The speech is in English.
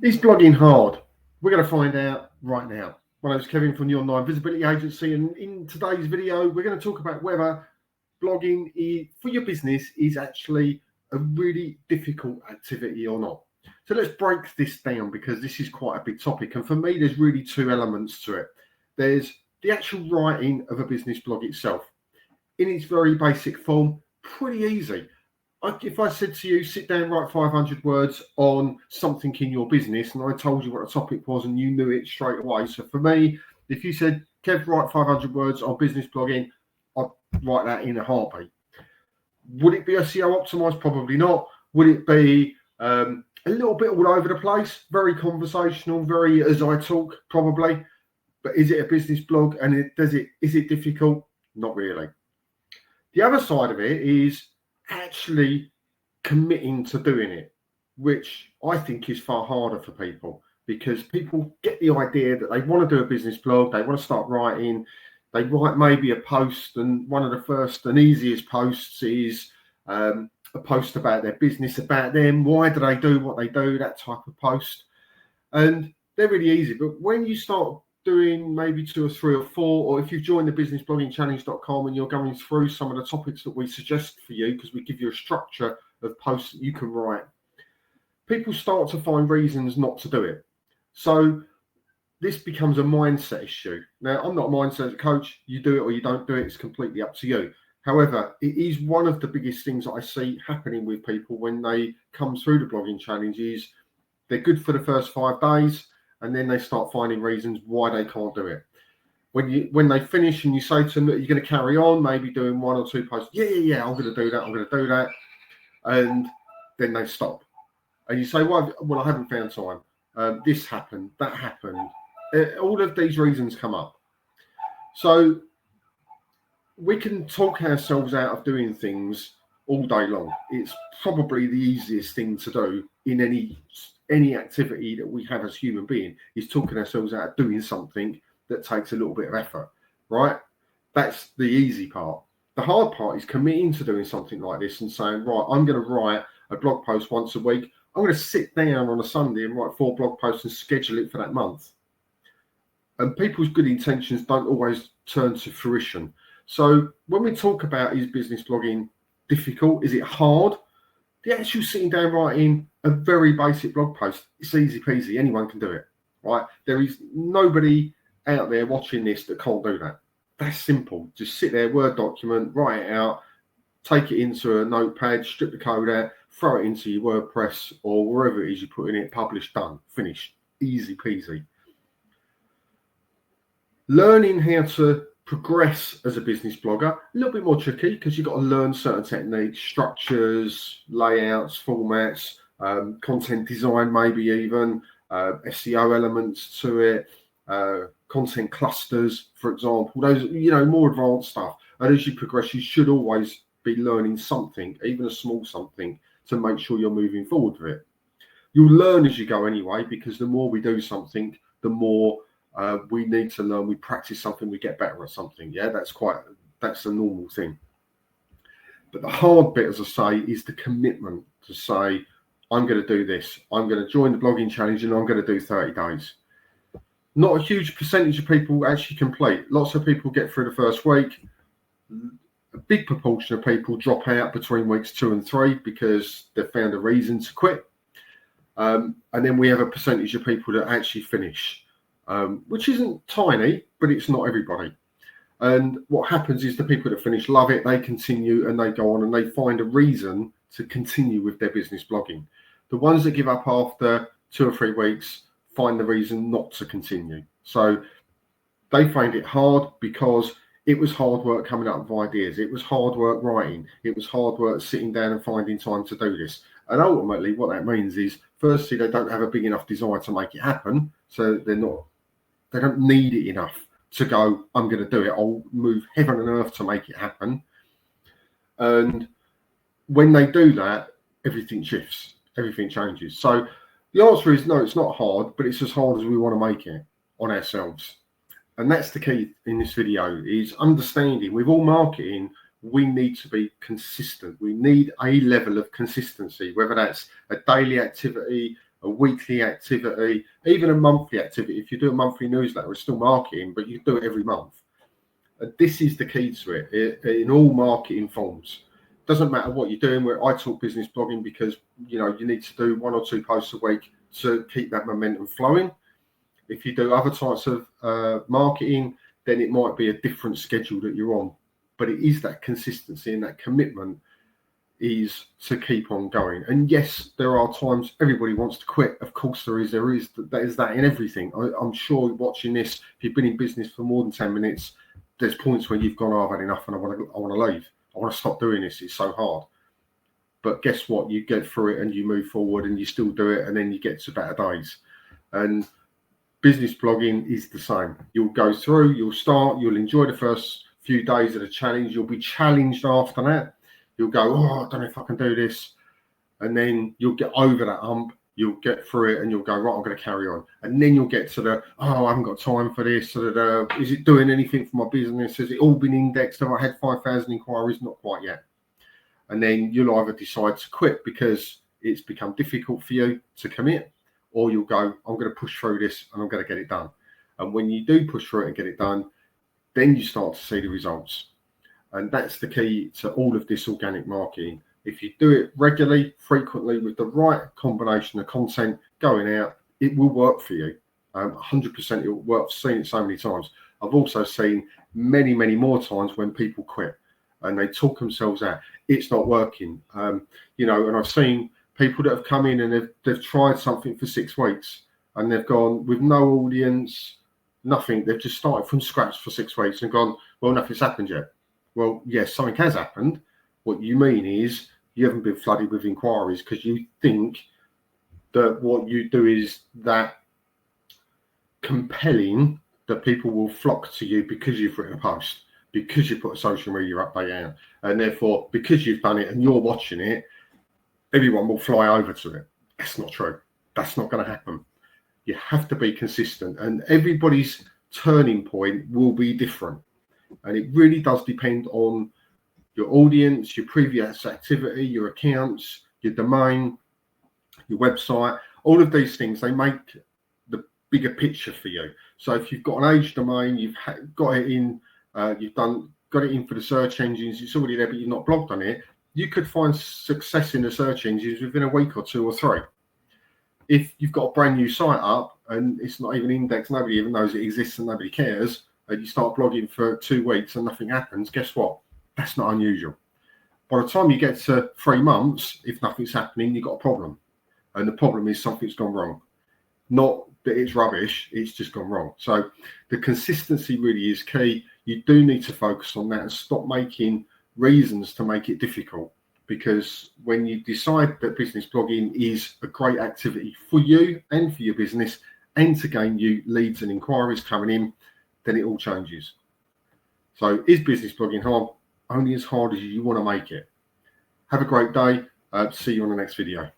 Is blogging hard? We're going to find out right now. My name is Kevin from the Online Visibility Agency, and in today's video, we're going to talk about whether blogging for your business is actually a really difficult activity or not. So let's break this down because this is quite a big topic. And for me, there's really two elements to it. There's the actual writing of a business blog itself. In its very basic form, pretty easy. If I said to you, sit down, write 500 words on something in your business, and I told you what the topic was and you knew it straight away. So for me, if you said, Kev, write 500 words on business blogging, I'd write that in a heartbeat. Would it be SEO optimized? Probably not. Would it be a little bit all over the place? Very conversational, very as I talk, probably. But is it a business blog and is it difficult? Not really. The other side of it is actually committing to doing it, which I think is far harder for people because people get the idea that they want to do a business blog, they want to start writing, they write maybe a post, and one of the first and easiest posts is a post about their business, about them, why do they do what they do, that type of post. And they're really easy. But when you start doing maybe 2 or 3 or 4, or if you've joined the businessbloggingchallenge.com and you're going through some of the topics that we suggest for you, because we give you a structure of posts that you can write, people start to find reasons not to do it. So this becomes a mindset issue. Now, I'm not a mindset coach. You do it or you don't do it. It's completely up to you. However, it is one of the biggest things that I see happening with people when they come through the blogging challenge is they're good for the first 5 days, and then they start finding reasons why they can't do it. When they finish and you say to them that you're going to carry on, maybe doing 1 or 2 posts, yeah, I'm going to do that. And then they stop. And you say, well, I haven't found time. This happened, that happened. All of these reasons come up. So we can talk ourselves out of doing things all day long. It's probably the easiest thing to do in any activity that we have as human being is talking ourselves out of doing something that takes a little bit of effort, right? That's the easy part. The hard part is committing to doing something like this and saying, right, I'm going to write a blog post once a week. I'm going to sit down on a Sunday and write 4 blog posts and schedule it for that month. And people's good intentions don't always turn to fruition. So when we talk about is business blogging difficult, is it hard? The actual sitting down writing a very basic blog post, it's easy peasy. Anyone can do it, right? There is nobody out there watching this that can't do that. That's simple. Just sit there, Word document, write it out, take it into a notepad, strip the code out, throw it into your WordPress or wherever it is you put in it, publish, done, finished. Easy peasy. Learning how to progress as a business blogger, a little bit more tricky because you've got to learn certain techniques, structures, layouts, formats, content design, maybe even SEO elements to it, content clusters, for example, those, more advanced stuff. And as you progress, you should always be learning something, even a small something, to make sure you're moving forward with it. You'll learn as you go anyway, because the more we do something, the more we need to learn. We practice something, we get better at something. Yeah, that's a normal thing. But the hard bit, as I say, is the commitment to say, I'm going to do this. I'm going to join the blogging challenge and I'm going to do 30 days. Not a huge percentage of people actually complete. Lots of people get through the first week. A big proportion of people drop out between weeks 2 and 3 because they've found a reason to quit. And then we have a percentage of people that actually finish. Which isn't tiny, but it's not everybody. And what happens is the people that finish love it, they continue and they go on and they find a reason to continue with their business blogging. The ones that give up after 2 or 3 weeks find the reason not to continue. So they find it hard because it was hard work coming up with ideas. It was hard work writing. It was hard work sitting down and finding time to do this. And ultimately what that means is, firstly, they don't have a big enough desire to make it happen. So they don't need it enough to go, I'm going to do it. I'll move heaven and earth to make it happen. And when they do that, everything shifts, everything changes. So the answer is no, it's not hard, but it's as hard as we want to make it on ourselves. And that's the key in this video, is understanding with all marketing, we need to be consistent. We need a level of consistency, whether that's a daily activity, a weekly activity, even a monthly activity. If you do a monthly newsletter, it's still marketing, but you do it every month. And this is the key to it in all marketing forms. Doesn't matter what you're doing. Where I talk business blogging because you need to do 1 or 2 posts a week to keep that momentum flowing. If you do other types of marketing, then it might be a different schedule that you're on. But it is that consistency and that commitment is to keep on going. And yes, there are times everybody wants to quit. Of course there is. There is that in everything. I'm sure watching this, if you've been in business for more than 10 minutes, there's points where you've gone, oh, I've had enough and I want to leave. I want to stop doing this. It's so hard. But guess what? You get through it and you move forward and you still do it, and then you get to better days. And business blogging is the same. You'll go through, you'll start, you'll enjoy the first few days of the challenge. You'll be challenged after that. You'll go, oh, I don't know if I can do this. And then you'll get over that hump. You'll get through it and you'll go, right, I'm going to carry on. And then you'll get to the, oh, I haven't got time for this. Is it doing anything for my business? Has it all been indexed? Have I had 5,000 inquiries? Not quite yet. And then you'll either decide to quit because it's become difficult for you to commit, or you'll go, I'm going to push through this and I'm going to get it done. And when you do push through it and get it done, then you start to see the results. And that's the key to all of this organic marketing. If you do it regularly, frequently, with the right combination of content going out, it will work for you. 100% it will work. I've seen it so many times. I've also seen many, many more times when people quit and they talk themselves out. It's not working. And I've seen people that have come in and they've tried something for 6 weeks and they've gone with no audience, nothing. They've just started from scratch for 6 weeks and gone, well, nothing's happened yet. Well, yes, something has happened. What you mean is you haven't been flooded with inquiries because you think that what you do is that compelling that people will flock to you because you've written a post, because you put a social media update out, and therefore because you've done it and you're watching it, everyone will fly over to it. That's not true. That's not going to happen. You have to be consistent, and everybody's turning point will be different. And it really does depend on your audience, your previous activity, your accounts, your domain, your website. All of these things, they make the bigger picture for you. So if you've got an age domain, you've got it in, got it in for the search engines, it's already there, but you've not blogged on it, you could find success in the search engines within a week or 2 or 3. If you've got a brand new site up and it's not even indexed, nobody even knows it exists and nobody cares, and you start blogging for 2 weeks and nothing happens, guess what? That's not unusual. By the time you get to 3 months, if nothing's happening, you've got a problem. And the problem is something's gone wrong. Not that it's rubbish, it's just gone wrong. So the consistency really is key. You do need to focus on that and stop making reasons to make it difficult. Because when you decide that business blogging is a great activity for you and for your business and to gain you leads and inquiries coming in, then it all changes. So is business blogging hard? Only as hard as you want to make it. Have a great day. See you on the next video.